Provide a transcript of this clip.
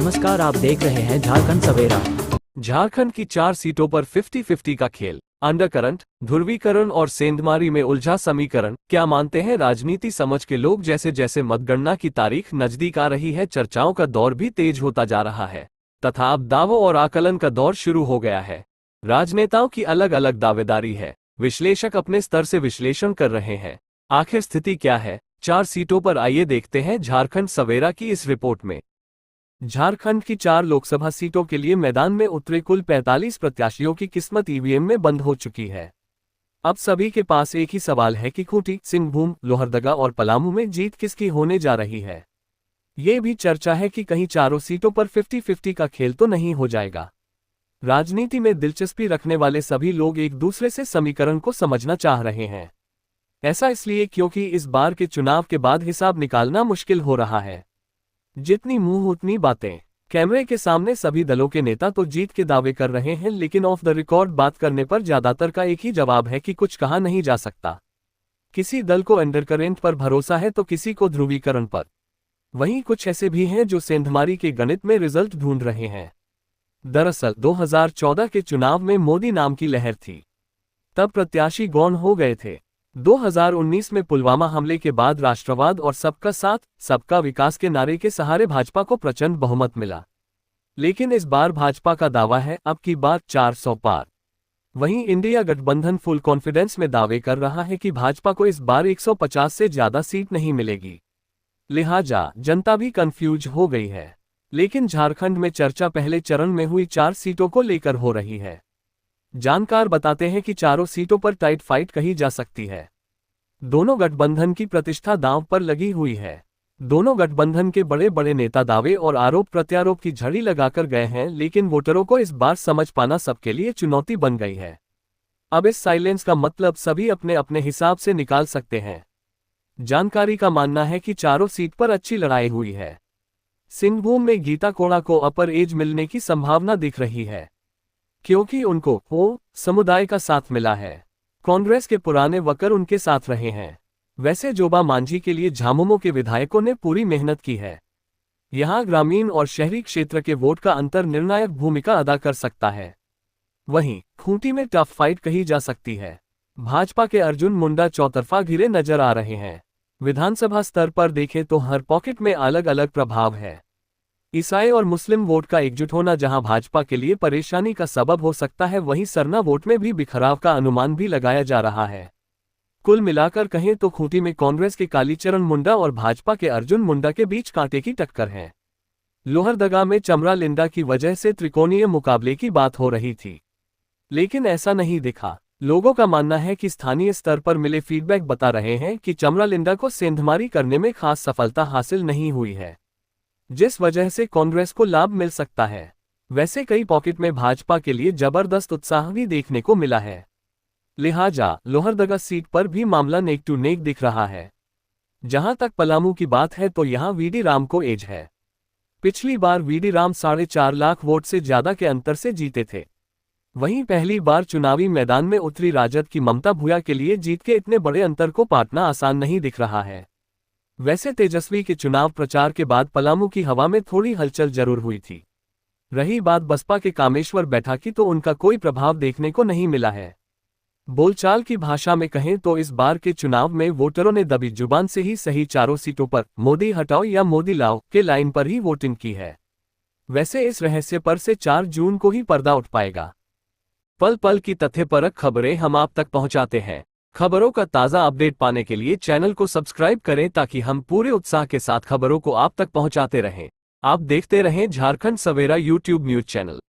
नमस्कार, आप देख रहे हैं झारखंड सवेरा। झारखंड की 4 सीटों पर 50-50 का खेल, अंडरकरंट, ध्रुवीकरण और सेंधमारी में उलझा समीकरण। क्या मानते हैं राजनीति समझ के लोग? जैसे जैसे मतगणना की तारीख नजदीक आ रही है, चर्चाओं का दौर भी तेज होता जा रहा है तथा अब दावों और आकलन का दौर शुरू हो गया है। राजनेताओं की अलग अलग दावेदारी है, विश्लेषक अपने स्तर से विश्लेषण कर रहे हैं। आखिर स्थिति क्या है 4 सीटों पर? आइए देखते हैं झारखंड सवेरा की इस रिपोर्ट में। झारखंड की 4 लोकसभा सीटों के लिए मैदान में उतरे कुल 45 प्रत्याशियों की किस्मत ईवीएम में बंद हो चुकी है। अब सभी के पास एक ही सवाल है कि खूंटी, सिंहभूम, लोहरदगा और पलामू में जीत किसकी होने जा रही है। ये भी चर्चा है कि कहीं चारों सीटों पर 50-50 का खेल तो नहीं हो जाएगा। राजनीति में दिलचस्पी रखने वाले सभी लोग एक दूसरे से समीकरण को समझना चाह रहे हैं। ऐसा इसलिए क्योंकि इस बार के चुनाव के बाद हिसाब निकालना मुश्किल हो रहा है। जितनी मुंह उतनी बातें। कैमरे के सामने सभी दलों के नेता तो जीत के दावे कर रहे हैं, लेकिन ऑफ द रिकॉर्ड बात करने पर ज्यादातर का एक ही जवाब है कि कुछ कहा नहीं जा सकता। किसी दल को अंडरकरेंट पर भरोसा है तो किसी को ध्रुवीकरण पर। वहीं कुछ ऐसे भी हैं जो सेंधमारी के गणित में रिजल्ट ढूंढ रहे हैं। दरअसल 2014 के चुनाव में मोदी नाम की लहर थी, तब प्रत्याशी गौण हो गए थे। 2019 में पुलवामा हमले के बाद राष्ट्रवाद और सबका साथ सबका विकास के नारे के सहारे भाजपा को प्रचंड बहुमत मिला। लेकिन इस बार भाजपा का दावा है अब की बात 400 पार। वहीं इंडिया गठबंधन फुल कॉन्फिडेंस में दावे कर रहा है कि भाजपा को इस बार 150 से ज्यादा सीट नहीं मिलेगी। लिहाजा जनता भी कंफ्यूज हो गई है। लेकिन झारखंड में चर्चा पहले चरण में हुई 4 सीटों को लेकर हो रही है। जानकार बताते हैं कि चारों सीटों पर टाइट फाइट कही जा सकती है। दोनों गठबंधन की प्रतिष्ठा दांव पर लगी हुई है। दोनों गठबंधन के बड़े बड़े नेता दावे और आरोप प्रत्यारोप की झड़ी लगाकर गए हैं, लेकिन वोटरों को इस बार समझ पाना सबके लिए चुनौती बन गई है। अब इस साइलेंस का मतलब सभी अपने अपने हिसाब से निकाल सकते हैं। जानकारी का मानना है कि चारों सीट पर अच्छी लड़ाई हुई है। सिंहभूम में गीता कोड़ा को अपर एज मिलने की संभावना दिख रही है, क्योंकि उनको समुदाय का साथ मिला है। कांग्रेस के पुराने वकर उनके साथ रहे हैं। वैसे जोबा मांझी के लिए झामुमो के विधायकों ने पूरी मेहनत की है। यहां ग्रामीण और शहरी क्षेत्र के वोट का अंतर निर्णायक भूमिका अदा कर सकता है। वहीं खूंटी में टफ फाइट कही जा सकती है। भाजपा के अर्जुन मुंडा चौतरफा घिरे नजर आ रहे हैं। विधानसभा स्तर पर देखें तो हर पॉकेट में अलग अलग प्रभाव है। ईसाई और मुस्लिम वोट का एकजुट होना जहां भाजपा के लिए परेशानी का सबब हो सकता है, वहीं सरना वोट में भी बिखराव का अनुमान भी लगाया जा रहा है। कुल मिलाकर कहें तो खूंटी में कांग्रेस के कालीचरण मुंडा और भाजपा के अर्जुन मुंडा के बीच कांटे की टक्कर है। लोहरदगा में चमरा लिंडा की वजह से त्रिकोणीय मुकाबले की बात हो रही थी, लेकिन ऐसा नहीं दिखा। लोगों का मानना है कि स्थानीय स्तर पर मिले फीडबैक बता रहे हैं कि चमरा लिंडा को सेंधमारी करने में खास सफलता हासिल नहीं हुई है, जिस वजह से कांग्रेस को लाभ मिल सकता है। वैसे कई पॉकेट में भाजपा के लिए जबरदस्त उत्साह भी देखने को मिला है। लिहाजा लोहरदगा सीट पर भी मामला नेक टू नेक दिख रहा है। जहां तक पलामू की बात है तो यहां वीडी राम को एज है। पिछली बार वीडी राम 4.5 लाख वोट से ज्यादा के अंतर से जीते थे। वहीं पहली बार चुनावी मैदान में उतरी राजद की ममता भूया के लिए जीत के इतने बड़े अंतर को पाटना आसान नहीं दिख रहा है। वैसे तेजस्वी के चुनाव प्रचार के बाद पलामू की हवा में थोड़ी हलचल जरूर हुई थी। रही बात बसपा के कामेश्वर बैठा की, तो उनका कोई प्रभाव देखने को नहीं मिला है। बोलचाल की भाषा में कहें तो इस बार के चुनाव में वोटरों ने दबी जुबान से ही सही चारों सीटों पर मोदी हटाओ या मोदी लाओ के लाइन पर ही वोटिंग की है। वैसे इस रहस्य पर से 4 जून को ही पर्दा उठ पाएगा। पल पल की तथ्यपरक खबरें हम आप तक पहुंचाते हैं। खबरों का ताज़ा अपडेट पाने के लिए चैनल को सब्सक्राइब करें, ताकि हम पूरे उत्साह के साथ खबरों को आप तक पहुंचाते रहें। आप देखते रहें झारखंड सवेरा यूट्यूब न्यूज चैनल।